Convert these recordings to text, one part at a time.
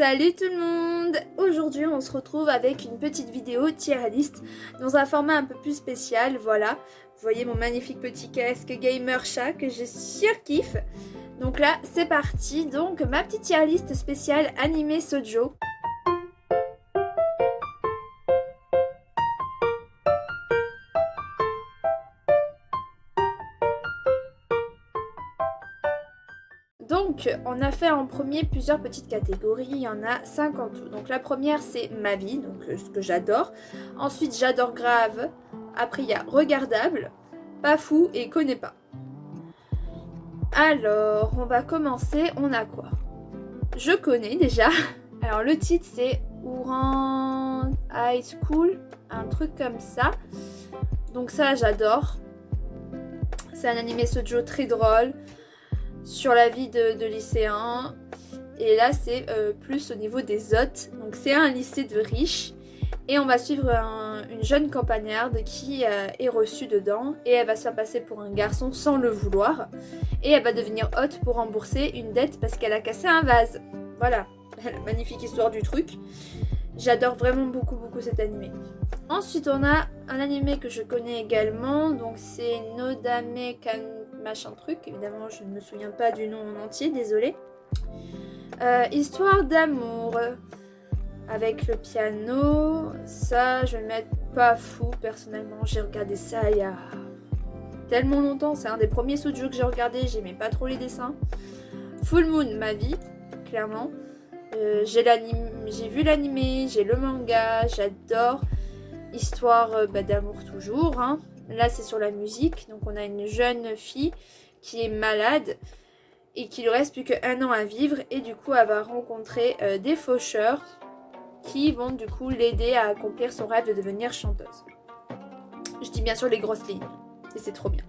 Salut tout le monde! Aujourd'hui on se retrouve avec une petite vidéo tier list dans un format un peu plus spécial, voilà. Vous voyez mon magnifique petit casque gamer chat que je surkiffe. Donc là c'est parti, donc ma petite tier list spéciale animé Shoujo. Donc, on a fait en premier plusieurs petites catégories, il y en a 5 en tout. Donc la première c'est ma vie, donc ce que j'adore. Ensuite j'adore grave. Après il y a regardable, pas fou et connais pas. Alors, on va commencer, on a quoi? Je connais déjà. Alors le titre c'est Ouran High School, un truc comme ça. Donc ça j'adore. C'est un animé shoujo très drôle sur la vie de lycéens. Et là c'est plus au niveau des hôtes. Donc c'est un lycée de riches. Et on va suivre une jeune campagnarde qui est reçue dedans. Et elle va se faire passer pour un garçon sans le vouloir. Et elle va devenir hôte pour rembourser une dette parce qu'elle a cassé un vase. Voilà, la magnifique histoire du truc. J'adore vraiment beaucoup cet animé. Ensuite on a un animé que je connais également. Donc c'est Nodame Kan machin truc. Évidemment je ne me souviens pas du nom en entier, désolée. Histoire d'amour. Avec le piano. Ça je vais mettre pas fou personnellement. J'ai regardé ça il y a tellement longtemps. C'est un des premiers shoujo que j'ai regardé. J'aimais pas trop les dessins. Full Moon, ma vie, clairement. J'ai vu l'animé, j'ai le manga, j'adore. Histoire d'amour toujours. Hein. Là c'est sur la musique. Donc on a une jeune fille qui est malade et qu'il lui reste plus qu'1 an à vivre. Et du coup elle va rencontrer des faucheurs qui vont du coup l'aider à accomplir son rêve de devenir chanteuse. Je dis bien sûr les grosses lignes. Et c'est trop bien.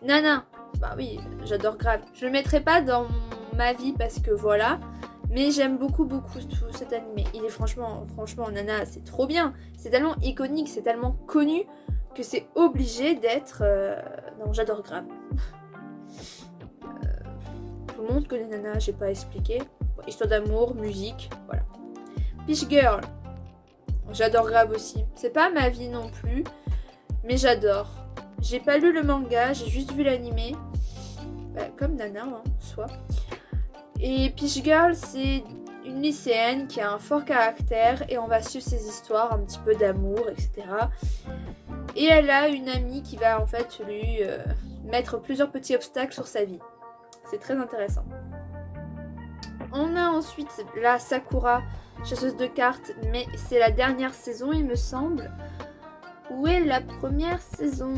Nana, bah oui, j'adore grave. Je le mettrai pas dans ma vie parce que voilà. Mais j'aime beaucoup tout cet animé. Il est franchement Nana, c'est trop bien. C'est tellement iconique, c'est tellement connu que c'est obligé d'être non, j'adore grave. Tout le monde connaît Nana, j'ai pas expliqué. Histoire d'amour, musique, voilà. Peach Girl, j'adore grave aussi. C'est pas ma vie non plus, mais j'adore. J'ai pas lu le manga, j'ai juste vu l'animé. Comme Nana, hein, soit. Et Peach Girl, c'est une lycéenne qui a un fort caractère et on va suivre ses histoires, un petit peu d'amour, etc. Et elle a une amie qui va en fait lui mettre plusieurs petits obstacles sur sa vie. C'est très intéressant. On a ensuite la Sakura, chasseuse de cartes, mais c'est la dernière saison il me semble. Où est la première saison?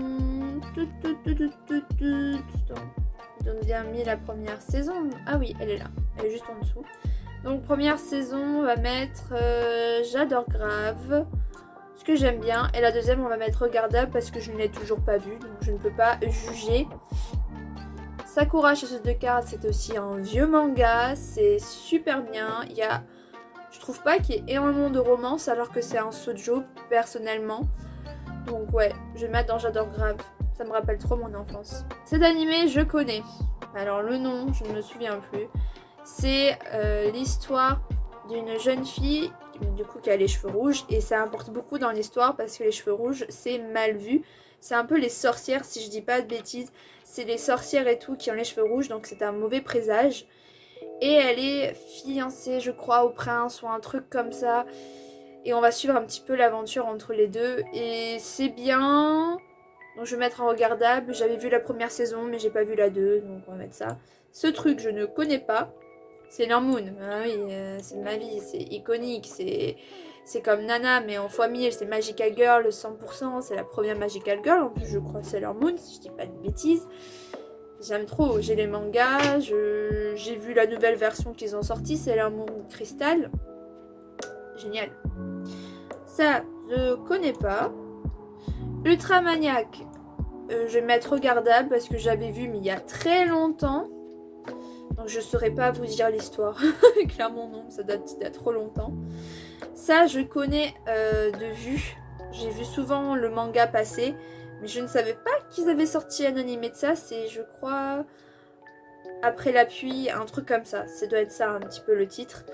Ils ont bien mis la première saison. Ah oui, elle est là. Elle est juste en dessous. Donc première saison, on va mettre j'adore grave. Ce que j'aime bien. Et la deuxième, on va mettre regardable parce que je ne l'ai toujours pas vue. Donc je ne peux pas juger. Sakura, chasseuse de cartes, c'est aussi un vieux manga. C'est super bien. Je trouve pas qu'il y ait énormément de romance alors que c'est un shoujo personnellement. Donc ouais, je vais mettre dans j'adore grave. Ça me rappelle trop mon enfance. Cet animé, je connais. Alors le nom, je ne me souviens plus. C'est l'histoire d'une jeune fille du coup qui a les cheveux rouges. Et ça importe beaucoup dans l'histoire parce que les cheveux rouges, c'est mal vu. C'est un peu les sorcières, si je dis pas de bêtises. C'est les sorcières et tout qui ont les cheveux rouges, donc c'est un mauvais présage. Et elle est fiancée, je crois, au prince ou un truc comme ça. Et on va suivre un petit peu l'aventure entre les deux. Et c'est bien. Donc je vais mettre en regardable. J'avais vu la première saison mais j'ai pas vu la 2. Donc on va mettre ça. Ce truc je ne connais pas. C'est Sailor Moon. Ah oui, c'est ma vie. C'est iconique. C'est comme Nana mais en x1000. C'est Magical Girl 100%. C'est la première Magical Girl. En plus je crois Sailor Moon si je dis pas de bêtises. J'aime trop. J'ai les mangas. J'ai vu la nouvelle version qu'ils ont sortie. Sailor Moon Crystal. Génial. Ça, je connais pas. Ultramaniac, je vais mettre regardable parce que j'avais vu mais il y a très longtemps. Donc je saurais pas vous dire l'histoire. Clairement non, ça date d'il y a trop longtemps. Ça, je connais de vue. J'ai vu souvent le manga passer. Mais je ne savais pas qu'ils avaient sorti un animé de ça. C'est, je crois, Après la pluie, un truc comme ça. Ça doit être ça un petit peu le titre.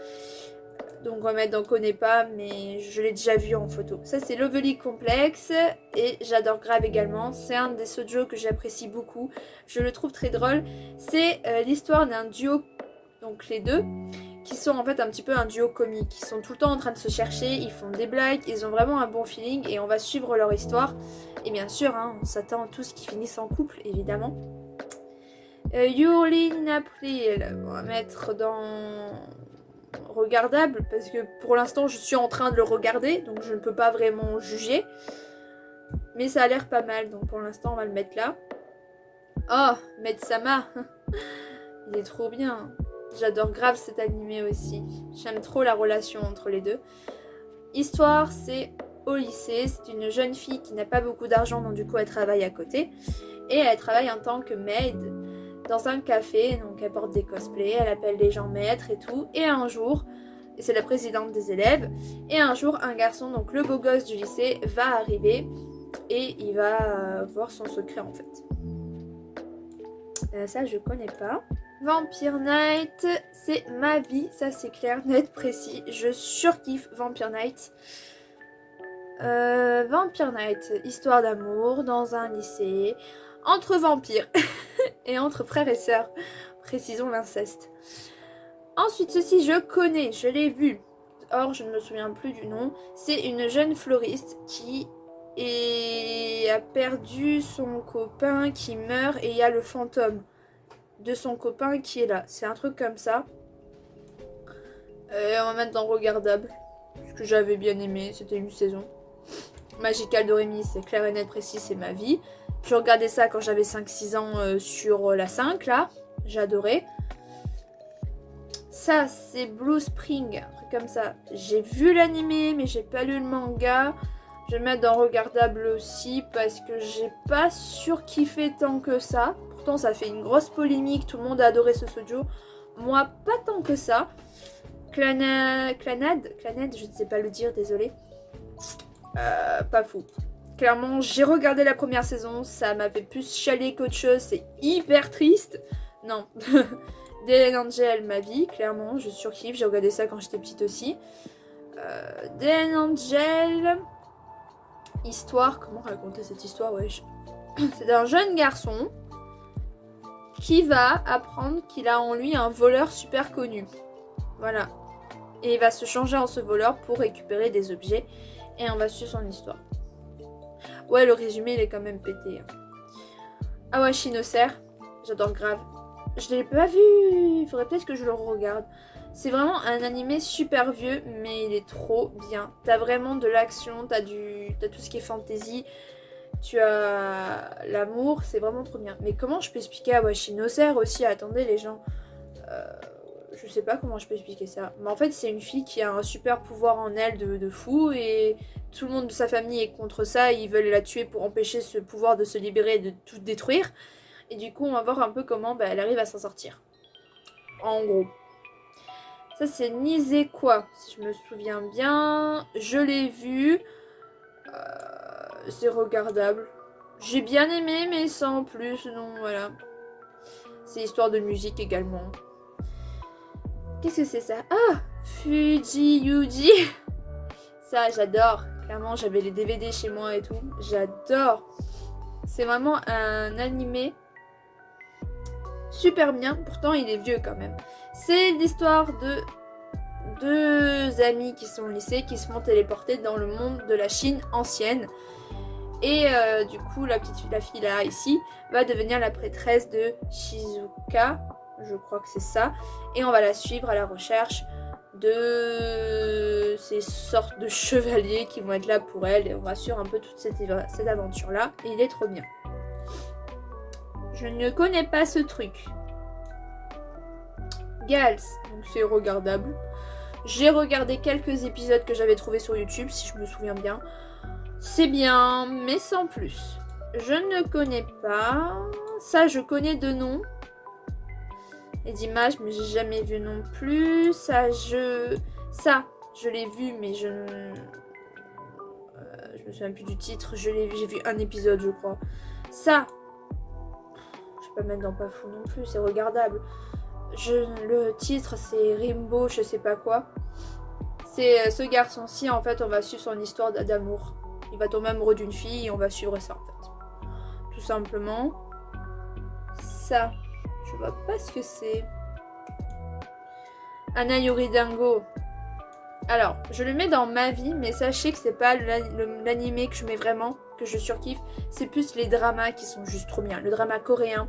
Donc Remède n'en connaît pas, mais je l'ai déjà vu en photo. Ça c'est Lovely Complex et j'adore grave également. C'est un des shoujo que j'apprécie beaucoup. Je le trouve très drôle. C'est l'histoire d'un duo, donc les deux, qui sont en fait un petit peu un duo comique. Ils sont tout le temps en train de se chercher, ils font des blagues, ils ont vraiment un bon feeling et on va suivre leur histoire. Et bien sûr, hein, on s'attend à tous qu'ils finissent en couple, évidemment. Yuri in April, on va mettre dans regardable parce que pour l'instant je suis en train de le regarder donc je ne peux pas vraiment juger, mais ça a l'air pas mal donc pour l'instant on va le mettre là. Oh, Med-sama, il est trop bien, j'adore grave cet animé aussi, j'aime trop la relation entre les deux. Histoire, c'est au lycée, c'est une jeune fille qui n'a pas beaucoup d'argent donc du coup elle travaille à côté et elle travaille en tant que maid dans un café, donc elle porte des cosplays, elle appelle les gens maîtres et tout, et un jour, et c'est la présidente des élèves, et un jour un garçon, donc le beau gosse du lycée, va arriver et il va voir son secret en fait. Ça je connais pas. Vampire Night, c'est ma vie, ça c'est clair, net, précis, je surkiffe Vampire Night. Vampire Night, histoire d'amour dans un lycée, entre vampires et entre frères et sœurs, précisons l'inceste. Ensuite, ceci je connais, je l'ai vu, or je ne me souviens plus du nom. C'est une jeune fleuriste qui a perdu son copain qui meurt et il y a le fantôme de son copain qui est là. C'est un truc comme ça. On va mettre dans regardable, ce que j'avais bien aimé, c'était une saison. Magical Doremi, c'est clair et net précis, c'est ma vie. Je regardais ça quand j'avais 5-6 ans sur la 5 là, j'adorais. Ça c'est Blue Spring, un truc comme ça. J'ai vu l'animé mais j'ai pas lu le manga. Je vais mettre dans regardable aussi parce que j'ai pas surkiffé tant que ça. Pourtant ça fait une grosse polémique, tout le monde a adoré ce shoujo. Moi pas tant que ça. Clanad, je ne sais pas le dire, désolé. Pas fou. Clairement, j'ai regardé la première saison, ça m'a fait plus chialer qu'autre chose, c'est hyper triste. Non. Dead Angel, ma vie, clairement, je surkiffe, j'ai regardé ça quand j'étais petite aussi. Dead Angel... Histoire, comment raconter cette histoire, wesh. C'est d'un jeune garçon qui va apprendre qu'il a en lui un voleur super connu. Voilà. Et il va se changer en ce voleur pour récupérer des objets et on va suivre son histoire. Ouais, le résumé, il est quand même pété. Awashi no Ser, j'adore grave. Je l'ai pas vu, il faudrait peut-être que je le regarde. C'est vraiment un animé super vieux, mais il est trop bien. T'as vraiment de l'action, t'as tout ce qui est fantasy, tu as l'amour, c'est vraiment trop bien. Mais comment je peux expliquer Awashi no Ser aussi? Attendez les gens, je sais pas comment je peux expliquer ça. Mais en fait, c'est une fille qui a un super pouvoir en elle de fou et tout le monde de sa famille est contre ça. Ils veulent la tuer pour empêcher ce pouvoir de se libérer et de tout détruire. Et du coup, on va voir un peu comment elle arrive à s'en sortir. En gros. Ça, c'est Nisekwa, si je me souviens bien. Je l'ai vu. C'est regardable. J'ai bien aimé, mais sans plus. Non, voilà. C'est histoire de musique également. Qu'est-ce que c'est ça? Ah, Fuji Yuji. Ça, j'adore. Clairement, j'avais les DVD chez moi et tout. J'adore. C'est vraiment un animé super bien. Pourtant, il est vieux quand même. C'est l'histoire de deux amis qui sont au lycée, qui se font téléporter dans le monde de la Chine ancienne. Et du coup, la fille là, ici, va devenir la prêtresse de Shizuka. Je crois que c'est ça. Et on va la suivre à la recherche de ces sortes de chevaliers qui vont être là pour elle. Et on va suivre un peu toute cette aventure-là. Et il est trop bien. Je ne connais pas ce truc. Gals, donc c'est regardable. J'ai regardé quelques épisodes que j'avais trouvés sur YouTube, si je me souviens bien. C'est bien, mais sans plus. Je ne connais pas. Ça, je connais de nom. Et d'images, mais j'ai jamais vu non plus. Ça, je l'ai vu, mais je me souviens plus du titre. J'ai vu un épisode, je crois. Ça, je vais pas mettre dans pas fou non plus, c'est regardable. Le titre, c'est Rimbo, je sais pas quoi. C'est ce garçon-ci, en fait, on va suivre son histoire d'amour. Il va tomber amoureux d'une fille et on va suivre ça, en fait. Tout simplement. Ça, je vois pas ce que c'est. Anna Yoridango. Alors, je le mets dans ma vie, mais sachez que c'est pas l'animé que je mets vraiment, que je surkiffe. C'est plus les dramas qui sont juste trop bien. Le drama coréen.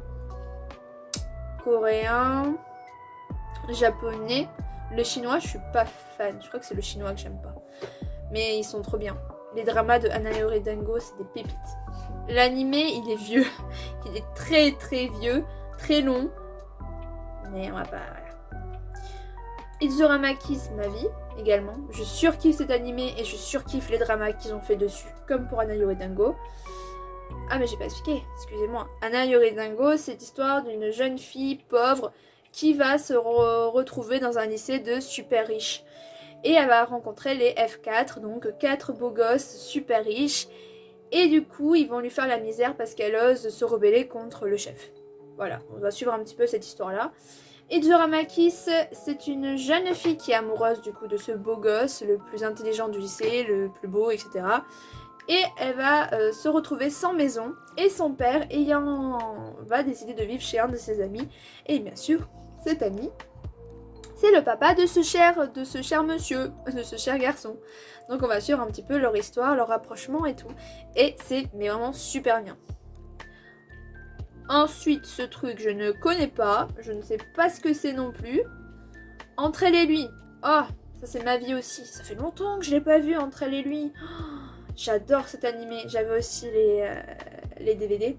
Japonais. Le chinois, je suis pas fan. Je crois que c'est le chinois que j'aime pas. Mais ils sont trop bien. Les dramas de Anna Yoridango, c'est des pépites. L'animé, il est vieux. Il est très très vieux, très long. Mais on va pas... Voilà. Itsurama Kiss, ma vie, également. Je surkiffe cet animé et je surkiffe les dramas qu'ils ont fait dessus, comme pour Anna Yoridango. Ah mais j'ai pas expliqué, excusez-moi. Anna Yoridango, c'est l'histoire d'une jeune fille pauvre qui va se retrouver dans un lycée de super riches. Et elle va rencontrer les F4, donc 4 beaux gosses super riches. Et du coup, ils vont lui faire la misère parce qu'elle ose se rebeller contre le chef. Voilà, on va suivre un petit peu cette histoire-là. Itsurama Kiss, c'est une jeune fille qui est amoureuse du coup de ce beau gosse, le plus intelligent du lycée, le plus beau, etc. Et elle va se retrouver sans maison et son père va décider de vivre chez un de ses amis. Et bien sûr, cet ami, c'est le papa de ce cher monsieur, de ce cher garçon. Donc on va suivre un petit peu leur histoire, leur rapprochement et tout. Et c'est mais vraiment super bien. Ensuite, ce truc, je ne connais pas. Je ne sais pas ce que c'est non plus. Entre elle et lui. Oh, ça c'est ma vie aussi. Ça fait longtemps que je l'ai pas vu, Entre elle et lui. Oh, j'adore cet animé. J'avais aussi les DVD.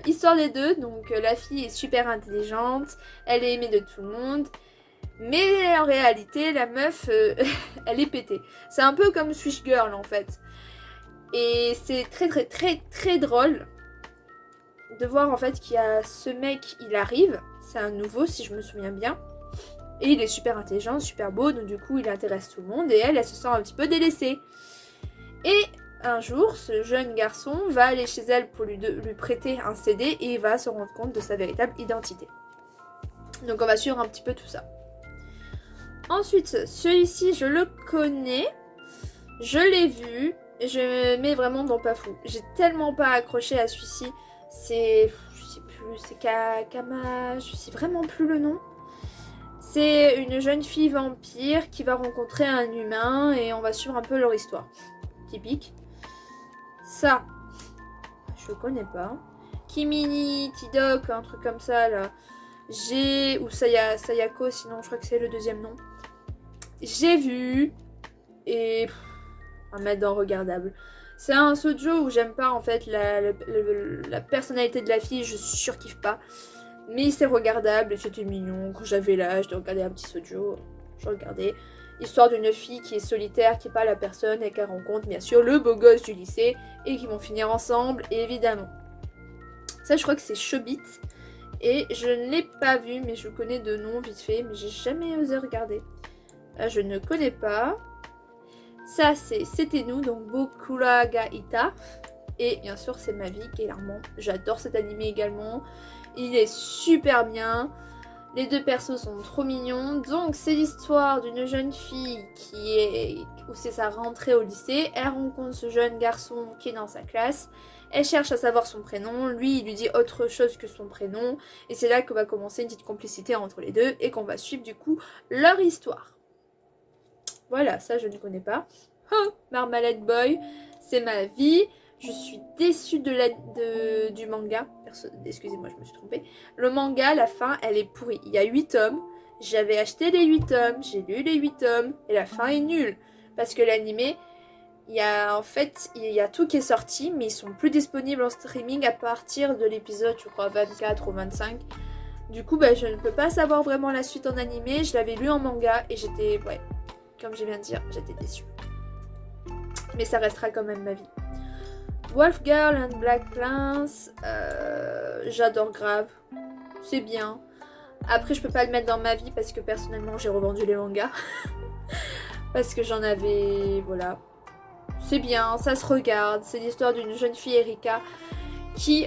Histoire des deux. Donc la fille est super intelligente. Elle est aimée de tout le monde. Mais en réalité, la meuf, elle est pétée. C'est un peu comme Swish Girl en fait. Et c'est très très très très drôle de voir en fait qu'il y a ce mec, il arrive, c'est un nouveau si je me souviens bien, et il est super intelligent, super beau, donc du coup il intéresse tout le monde, et elle se sent un petit peu délaissée. Et un jour, ce jeune garçon va aller chez elle pour lui prêter un CD, et il va se rendre compte de sa véritable identité. Donc on va suivre un petit peu tout ça. Ensuite, celui-ci, je le connais, je l'ai vu, je mets vraiment dans pas fou. J'ai tellement pas accroché à celui-ci. C'est... je sais plus, c'est Kama... je sais vraiment plus le nom. C'est une jeune fille vampire qui va rencontrer un humain et on va suivre un peu leur histoire. Typique. Ça, je connais pas. Kimini, Tidok, un truc comme ça là. Ou Sayako, sinon je crois que c'est le deuxième nom. J'ai vu et à mettre dans regardable. C'est un shoujo où j'aime pas en fait la personnalité de la fille, je surkiffe pas. Mais c'est regardable et c'était mignon. Quand j'avais l'âge de regarder un petit shoujo, je regardais. Histoire d'une fille qui est solitaire, qui n'est pas la personne et qui rencontre bien sûr le beau gosse du lycée et qui vont finir ensemble évidemment. Ça je crois que c'est Chobit et je ne l'ai pas vu mais je connais de nom vite fait mais j'ai jamais osé regarder. Je ne connais pas. Ça c'est C'était nous, donc Bokura ga Ita. Et bien sûr c'est ma vie, clairement. J'adore cet animé également. Il est super bien. Les deux persos sont trop mignons. Donc c'est l'histoire d'une jeune fille où c'est sa rentrée au lycée. Elle rencontre ce jeune garçon qui est dans sa classe. Elle cherche à savoir son prénom. Lui il lui dit autre chose que son prénom. Et c'est là que va commencer une petite complicité entre les deux. Et qu'on va suivre du coup leur histoire. Voilà, ça je ne connais pas. Oh, Marmalade Boy, c'est ma vie. Je suis déçue du manga. Excusez-moi, je me suis trompée. Le manga, la fin, elle est pourrie. Il y a 8 tomes. J'avais acheté les 8 tomes. J'ai lu les 8 tomes. Et la fin est nulle. Parce que l'animé, il y a tout qui est sorti. Mais ils sont plus disponibles en streaming à partir de l'épisode, je crois, 24 ou 25. Du coup, je ne peux pas savoir vraiment la suite en animé. Je l'avais lu en manga. Et j'étais, comme je viens de dire, j'étais déçue. Mais ça restera quand même ma vie. Wolf Girl and Black Prince, j'adore grave, c'est bien. Après je peux pas le mettre dans ma vie parce que personnellement j'ai revendu les mangas. Parce que j'en avais, voilà. C'est bien, ça se regarde, c'est l'histoire d'une jeune fille Erika qui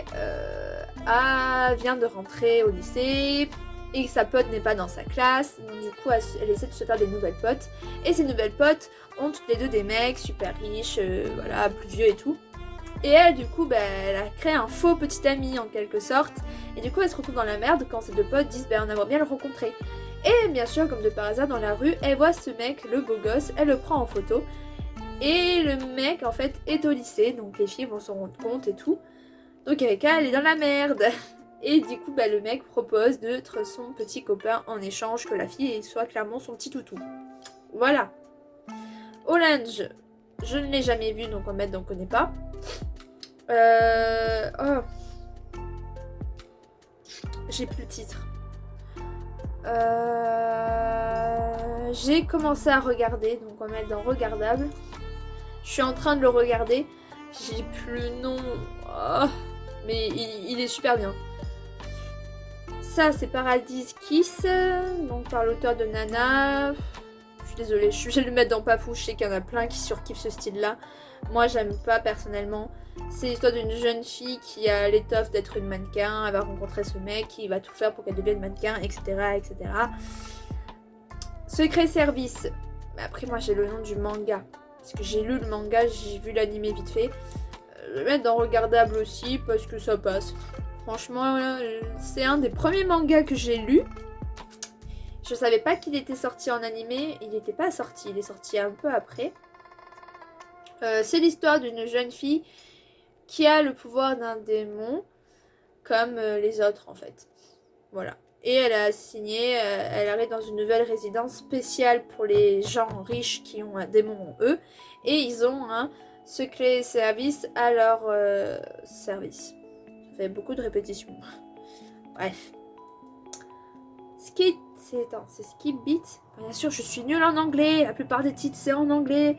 vient de rentrer au lycée. et sa pote n'est pas dans sa classe. Donc du coup elle essaie de se faire des nouvelles potes. Et ces nouvelles potes ont toutes les deux des mecs super riches, voilà, plus vieux et tout. Et elle du coup elle a créé un faux petit ami en quelque sorte. Et du coup elle se retrouve dans la merde quand ses deux potes disent on aimerait bien le rencontrer. Et bien sûr comme de par hasard dans la rue elle voit ce mec, le beau gosse, elle le prend en photo. Et le mec en fait est au lycée, donc les filles vont s'en rendre compte et tout. Donc avec elle est dans la merde. Et du coup le mec propose d'être son petit copain en échange que la fille soit clairement son petit toutou. Voilà. Orange, je ne l'ai jamais vu donc on ne connaît pas. J'ai plus le titre. J'ai commencé à regarder, donc on va mettre dans regardable. Je suis en train de le regarder. J'ai plus le nom. Oh, mais il est super bien. Ça, c'est Paradise Kiss, donc par l'auteur de Nana. Je suis désolée, je vais le mettre dans Pafou. Je sais qu'il y en a plein qui surkiffent ce style-là. Moi, j'aime pas personnellement. C'est l'histoire d'une jeune fille qui a l'étoffe d'être une mannequin. Elle va rencontrer ce mec qui va tout faire pour qu'elle devienne mannequin, etc., etc. Secret Service. Mais après, moi, j'ai le nom du manga. Parce que j'ai lu le manga, j'ai vu l'animé vite fait. Je vais le mettre dans regardable aussi parce que ça passe. Franchement, c'est un des premiers mangas que j'ai lu. Je savais pas qu'il était sorti en animé. Il n'était pas sorti, il est sorti un peu après. C'est l'histoire d'une jeune fille qui a le pouvoir d'un démon, comme les autres en fait. Voilà. Et elle a signé, elle arrive dans une nouvelle résidence spéciale pour les gens riches qui ont un démon en eux. Et ils ont un secret service à leur service. Ça fait beaucoup de répétitions. Bref. C'est Skip Beat. Bien sûr, je suis nulle en anglais. La plupart des titres, c'est en anglais.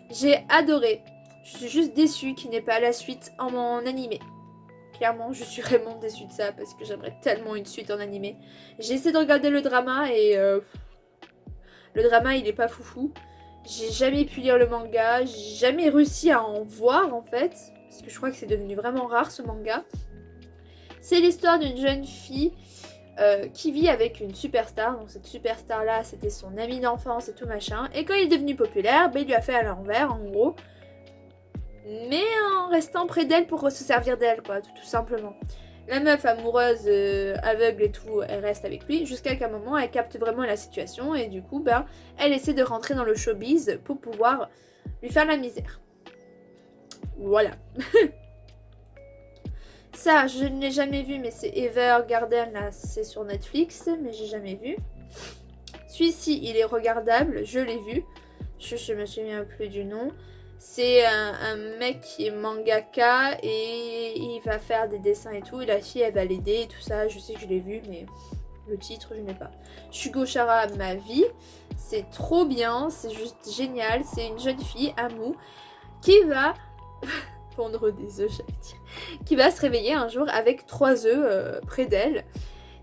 J'ai adoré. Je suis juste déçue qu'il n'ait pas la suite en animé. Clairement, je suis vraiment déçue de ça parce que j'aimerais tellement une suite en animé. J'ai essayé de regarder le drama et le drama il est pas foufou. J'ai jamais pu lire le manga, j'ai jamais réussi à en voir en fait parce que je crois que c'est devenu vraiment rare ce manga. C'est l'histoire d'une jeune fille qui vit avec une superstar. Donc cette superstar là c'était son amie d'enfance et tout machin. Et quand il est devenu populaire, il lui a fait à l'envers en gros. Mais en restant près d'elle pour se servir d'elle quoi, tout simplement. La meuf amoureuse, aveugle et tout, elle reste avec lui jusqu'à qu'à un moment elle capte vraiment la situation et du coup elle essaie de rentrer dans le showbiz pour pouvoir lui faire la misère. Voilà. Ça, je ne l'ai jamais vu, mais c'est Evergarden, là, c'est sur Netflix, mais j'ai jamais vu. Celui-ci, il est regardable, je l'ai vu. Je me souviens plus du nom. C'est un mec qui est mangaka et il va faire des dessins et tout. Et la fille, elle va l'aider et tout ça. Je sais que je l'ai vu, mais le titre, je n'ai pas. Shugo Chara, ma vie. C'est trop bien, c'est juste génial. C'est une jeune fille, Amu, qui va... pondre des œufs, j'allais dire, qui va se réveiller un jour avec 3 œufs près d'elle.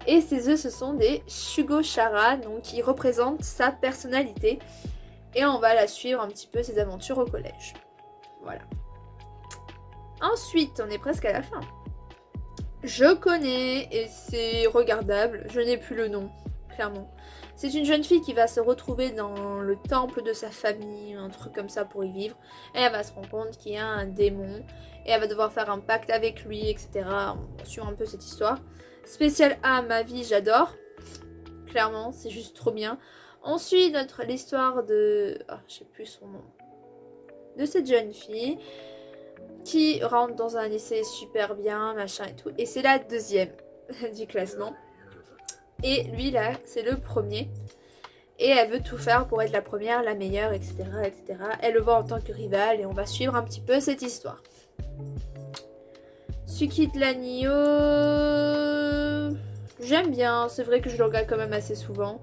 Et ces œufs, ce sont des Shugo Chara, donc qui représentent sa personnalité. Et on va la suivre un petit peu ses aventures au collège. Voilà. Ensuite, on est presque à la fin. Je connais et c'est regardable. Je n'ai plus le nom, clairement. C'est une jeune fille qui va se retrouver dans le temple de sa famille, un truc comme ça pour y vivre. Et elle va se rendre compte qu'il y a un démon. Et elle va devoir faire un pacte avec lui, etc. On suit un peu cette histoire. Spécial A, ma vie, j'adore. Clairement, c'est juste trop bien. On suit l'histoire de... Ah, je sais plus son nom. De cette jeune fille qui rentre dans un lycée super bien, machin et tout. Et c'est la deuxième du classement. Et lui là, c'est le premier. Et elle veut tout faire pour être la première, la meilleure, etc., etc. Elle le voit en tant que rivale et on va suivre un petit peu cette histoire. Tsukit Lanio... J'aime bien, c'est vrai que je le regarde quand même assez souvent.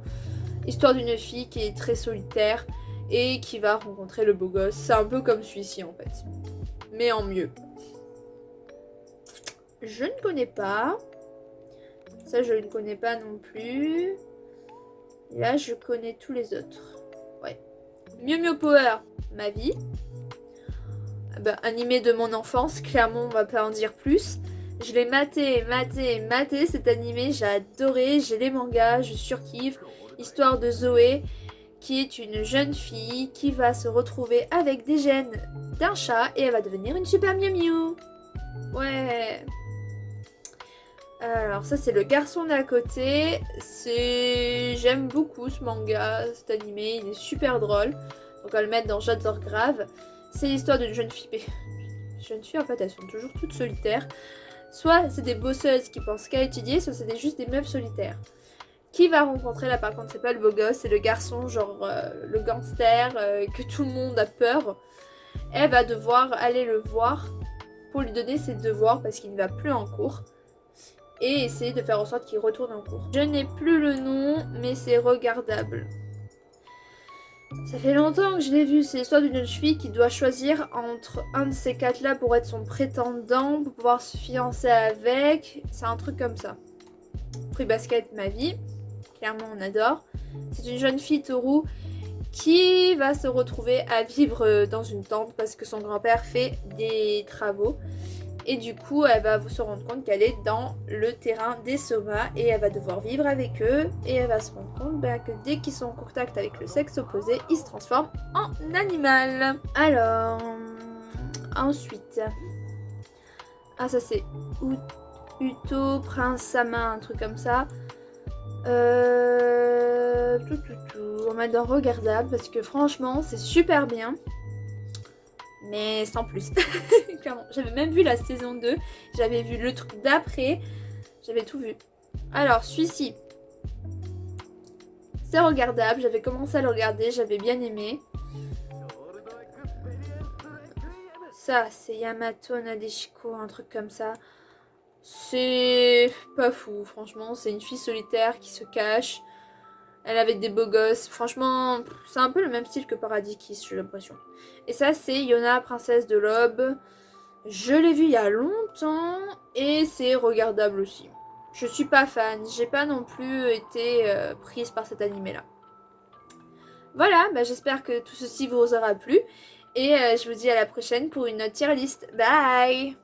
Histoire d'une fille qui est très solitaire et qui va rencontrer le beau gosse. C'est un peu comme celui-ci en fait. Mais en mieux. Je ne connais pas. Ça, je ne connais pas non plus. Et là, je connais tous les autres. Ouais. Miu Miu Power, ma vie. Animé de mon enfance, clairement, on va pas en dire plus. Je l'ai maté cet animé, j'ai adoré, j'ai les mangas, je surkiffe. Histoire de Zoé, qui est une jeune fille qui va se retrouver avec des gènes d'un chat et elle va devenir une super Miu Miu. Ouais. Alors ça c'est le garçon d'à côté. J'aime beaucoup ce manga, cet animé, il est super drôle. Donc on va le mettre dans J'adore grave. C'est l'histoire d'une jeune fille. Jeunes filles en fait elles sont toujours toutes solitaires. Soit c'est des bosseuses qui pensent qu'à étudier, soit c'est juste des meufs solitaires. Qui va rencontrer là par contre c'est pas le beau gosse, c'est le garçon genre le gangster que tout le monde a peur. Elle va devoir aller le voir pour lui donner ses devoirs parce qu'il ne va plus en cours. Et essayer de faire en sorte qu'il retourne en cours. Je n'ai plus le nom, mais c'est regardable. Ça fait longtemps que je l'ai vu, c'est l'histoire d'une jeune fille qui doit choisir entre un de ces quatre-là pour être son prétendant, pour pouvoir se fiancer avec. C'est un truc comme ça. Fruit Basket, ma vie. Clairement, on adore. C'est une jeune fille Toru qui va se retrouver à vivre dans une tente parce que son grand-père fait des travaux. Et du coup, elle va se rendre compte qu'elle est dans le terrain des Soma et elle va devoir vivre avec eux. Et elle va se rendre compte que dès qu'ils sont en contact avec le sexe opposé, ils se transforment en animal. Alors, ensuite... Ah, ça c'est Uto, Prince Sama, un truc comme ça. On met dans regardable parce que franchement, c'est super bien. Mais sans plus. Clairement. J'avais même vu la saison 2. J'avais vu le truc d'après. J'avais tout vu. Alors, celui-ci. C'est regardable. J'avais commencé à le regarder. J'avais bien aimé. Ça, c'est Yamato Nadeshiko. Un truc comme ça. C'est pas fou. Franchement, c'est une fille solitaire qui se cache. Elle avait des beaux gosses. Franchement, c'est un peu le même style que Paradis Kiss, j'ai l'impression. Et ça, c'est Yona, princesse de l'aube. Je l'ai vu il y a longtemps. Et c'est regardable aussi. Je suis pas fan. J'ai pas non plus été prise par cet animé-là. Voilà, bah, j'espère que tout ceci vous aura plu. Et je vous dis à la prochaine pour une autre tier list. Bye!